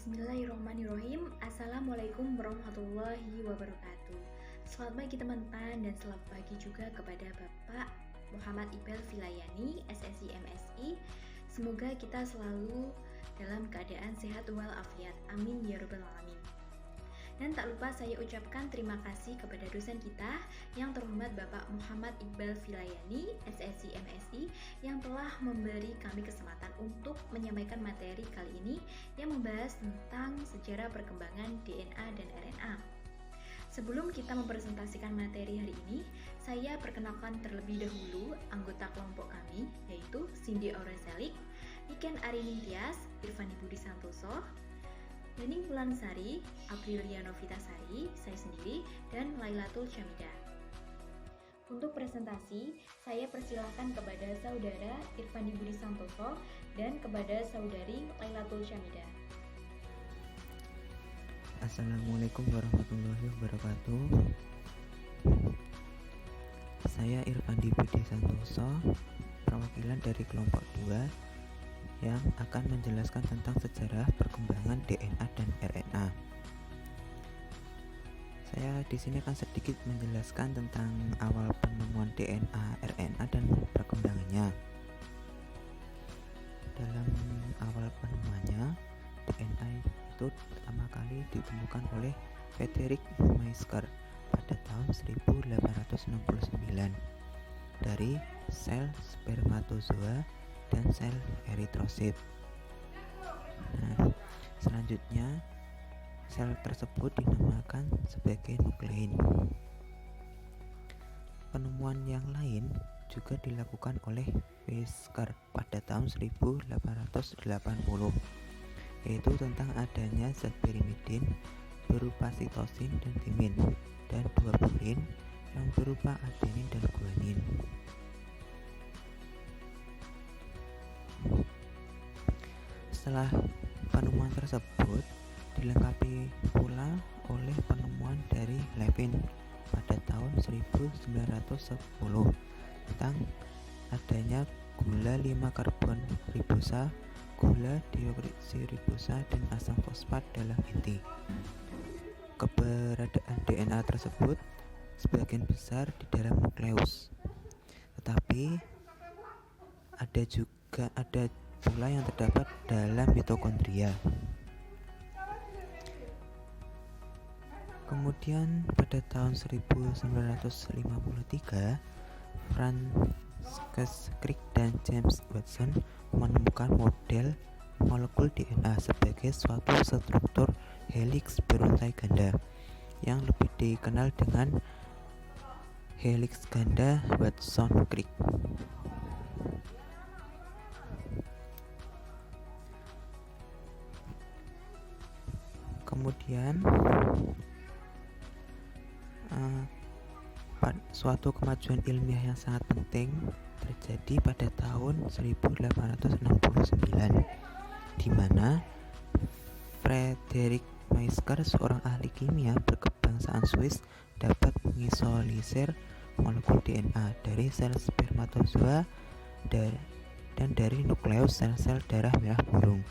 Bismillahirrahmanirrahim. Assalamualaikum warahmatullahi wabarakatuh. Selamat pagi teman-teman dan selamat pagi juga kepada Bapak Muhammad Iqbal Filayani, SSI MSI. Semoga kita selalu dalam keadaan sehat walafiat. Amin ya rabbal alamin. Dan tak lupa saya ucapkan terima kasih kepada dosen kita yang terhormat Bapak Muhammad Iqbal Filayani, SSI MSI, yang telah memberi kami kesempatan untuk menyampaikan materi kali ini yang membahas tentang sejarah perkembangan DNA dan RNA. Sebelum kita mempresentasikan materi hari ini, saya perkenalkan terlebih dahulu anggota kelompok kami, yaitu Cindy Aureselik, Niken Arini Tias, Irfani Budi Santoso, Dening Wulansari, Aprilia Novitasari, saya sendiri, dan Lailatul Syamida. Untuk presentasi, saya persilahkan kepada Saudara Irfani Budi Santoso dan kepada Saudari Lailatul Syamida. Assalamualaikum warahmatullahi wabarakatuh. Saya Irfani Budi Santoso, perwakilan dari kelompok 2 yang akan menjelaskan tentang sejarah perkembangan DNA dan RNA. Saya di sini akan sedikit menjelaskan tentang awal penemuan DNA, RNA dan perkembangannya. Dalam awal penemuannya, DNA itu pertama kali ditemukan oleh Frederick Meisker pada tahun 1869 dari sel spermatozoa dan sel eritrosit. Selanjutnya sel tersebut dinamakan sebagai nuklein. Penemuan yang lain juga dilakukan oleh Weizsäcker pada tahun 1880, yaitu tentang adanya zat pirimidin berupa sitosin dan timin dan dua purin yang berupa adenin dan guanin. Setelah penemuan tersebut dilengkapi pula oleh penemuan dari Levin pada tahun 1910 tentang adanya gula 5 karbon ribosa, gula deoksiribosa dan asam fosfat dalam inti. Keberadaan DNA tersebut sebagian besar di dalam nukleus, tetapi ada pula yang terdapat dalam mitokondria. Kemudian pada tahun 1953, Francis Crick dan James Watson menemukan model molekul DNA sebagai suatu struktur heliks berantai ganda yang lebih dikenal dengan heliks ganda Watson-Crick. Kemudian suatu kemajuan ilmiah yang sangat penting terjadi pada tahun 1869 di mana Frederick Meisker, seorang ahli kimia berkebangsaan Swiss, dapat mengisolisir molekul DNA dari sel spermatozoa dan dari nukleus sel-sel darah merah burung.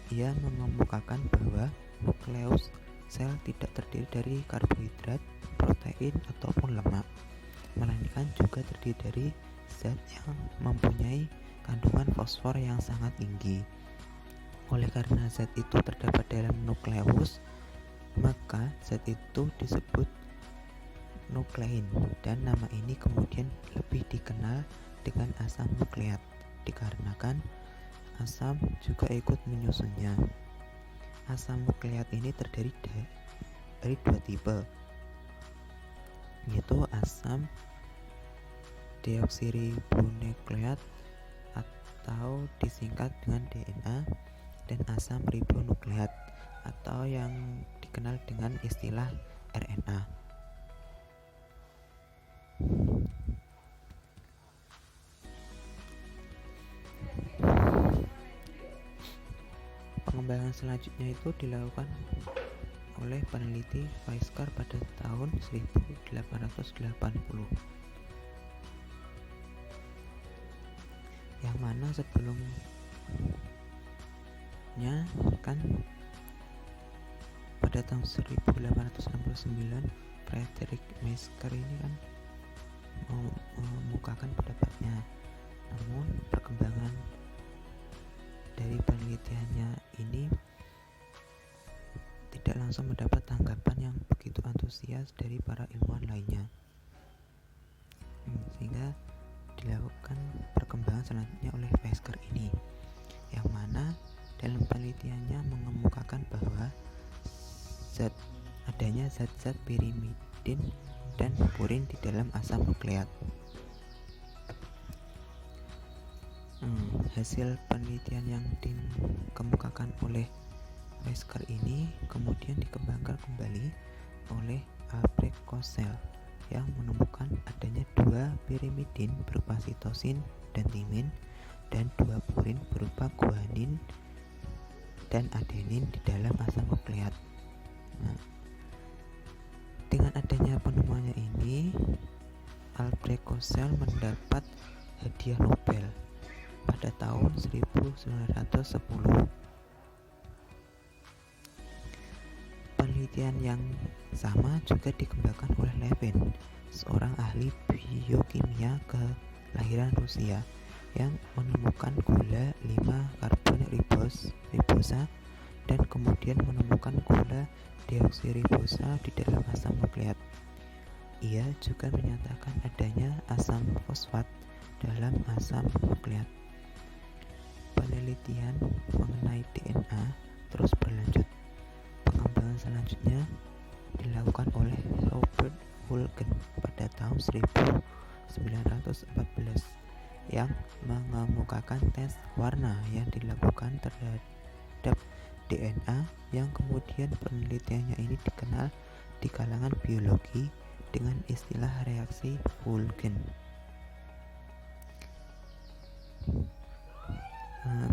Ia mengemukakan bahwa nukleus sel tidak terdiri dari karbohidrat, protein, ataupun lemak, melainkan juga terdiri dari zat yang mempunyai kandungan fosfor yang sangat tinggi. Oleh karena zat itu terdapat dalam nukleus, maka zat itu disebut nuklein, dan nama ini kemudian lebih dikenal dengan asam nukleat dikarenakan asam juga ikut menyusunnya. Asam nukleat ini terdiri dari dua tipe, yaitu asam deoksiribonukleat atau disingkat dengan DNA dan asam ribonukleat atau yang dikenal dengan istilah RNA. Pengembangan selanjutnya itu dilakukan oleh peneliti Weizsäcker pada tahun 1880, yang mana sebelumnya kan pada tahun 1869 Frederick Mesker ini kan memukakan pendapatnya. Namun perkembangan dari penelitiannya ini tidak langsung mendapat tanggapan yang begitu antusias dari para ilmuwan lainnya, sehingga dilakukan perkembangan selanjutnya oleh Mesker ini, yang mana dalam penelitiannya mengemukakan bahwa adanya zat-zat pirimidin dan purin di dalam asam nukleat. Hasil penelitian yang dikemukakan oleh Mesker ini kemudian dikembangkan kembali oleh Albrecht Kossel yang menemukan adanya 2 pirimidin berupa sitosin dan timin dan 2 purin berupa guanin dan adenin di dalam asam nukleat. Dengan adanya penemuannya ini, Albrecht Kossel mendapat hadiah Nobel pada tahun 1910. Penelitian yang sama juga dikembangkan oleh Levin, seorang ahli biokimia kelahiran Rusia yang menemukan gula 5-karbonik ribosa dan kemudian menemukan gula deoksiribosa di dalam asam nukleat. Ia juga menyatakan adanya asam fosfat dalam asam nukleat. Penelitian mengenai DNA terus berlanjut. Pengembangan selanjutnya dilakukan oleh Robert Hulken pada tahun 1914 yang mengemukakan tes warna yang dilakukan terhadap DNA, yang kemudian penelitiannya ini dikenal di kalangan biologi dengan istilah reaksi Hulken.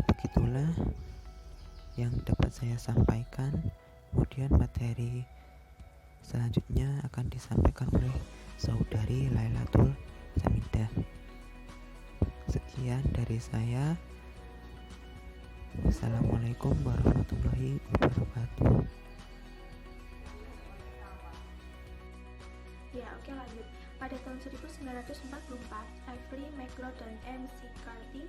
Begitulah yang dapat saya sampaikan. Kemudian materi selanjutnya akan disampaikan oleh saudari Lailatul Samidah. Sekian dari saya. Wassalamualaikum warahmatullahi wabarakatuh. Ya, oke, lanjut. Pada tahun 1944, Avery, McLeod, dan McCarthy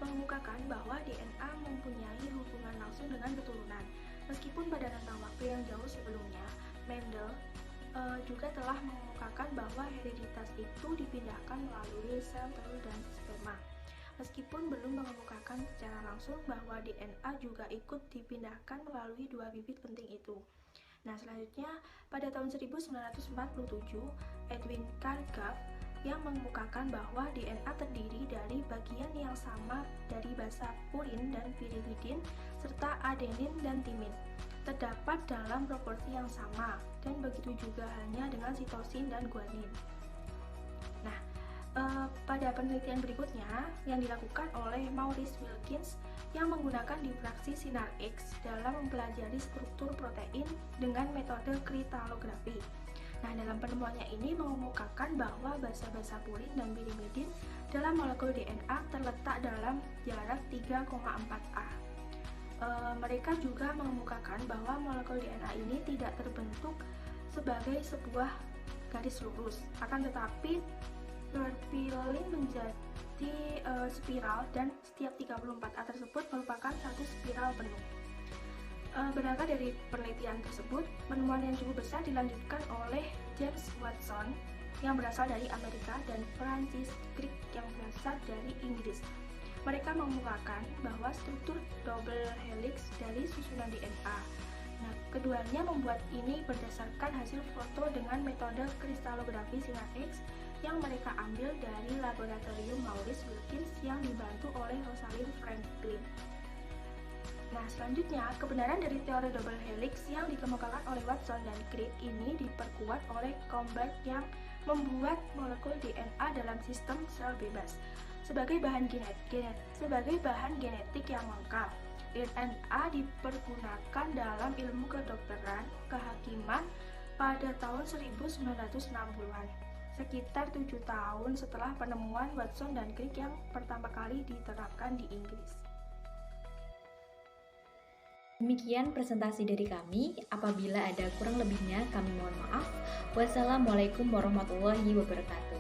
mengemukakan bahwa DNA mempunyai hubungan langsung dengan keturunan. Meskipun pada rentang waktu yang jauh sebelumnya, Mendel juga telah mengemukakan bahwa hereditas itu dipindahkan melalui sel telur dan sperma. Meskipun belum mengemukakan secara langsung bahwa DNA juga ikut dipindahkan melalui 2 bibit penting itu. Nah, selanjutnya pada tahun 1947, Edwin Chargaff yang mengemukakan bahwa DNA terdiri dari bagian yang sama dari basa purin dan pirimidin serta adenin dan timin, terdapat dalam proporsi yang sama, dan begitu juga halnya dengan sitosin dan guanin. Nah, pada penelitian berikutnya yang dilakukan oleh Maurice Wilkins yang menggunakan difraksi sinar X dalam mempelajari struktur protein dengan metode kristalografi. Nah, dalam penemuannya ini mengemukakan bahwa basa-basa purin dan pirimidin dalam molekul DNA terletak dalam jarak 3,4 A. Mereka juga mengemukakan bahwa molekul DNA ini tidak terbentuk sebagai sebuah garis lurus, akan tetapi berpilih menjadi spiral, dan setiap 34A tersebut merupakan satu spiral penuh. Berangkat dari penelitian tersebut, penemuan yang cukup besar dilanjutkan oleh James Watson yang berasal dari Amerika dan Francis Crick yang berasal dari Inggris. Mereka mengemukakan bahwa struktur double helix dari susunan DNA. Nah, keduanya membuat ini berdasarkan hasil foto dengan metode kristalografi sinar X yang mereka ambil dari laboratorium Maurice Wilkins yang dibantu oleh Rosalind Franklin. Nah, selanjutnya, kebenaran dari teori double helix yang dikemukakan oleh Watson dan Crick ini diperkuat oleh Comberg yang membuat molekul DNA dalam sistem sel bebas sebagai bahan genetik yang lengkap. DNA dipergunakan dalam ilmu kedokteran kehakiman pada tahun 1960-an. Sekitar 7 tahun setelah penemuan Watson dan Crick yang pertama kali diterapkan di Inggris. Demikian presentasi dari kami. Apabila ada kurang lebihnya, kami mohon maaf. Wassalamualaikum warahmatullahi wabarakatuh.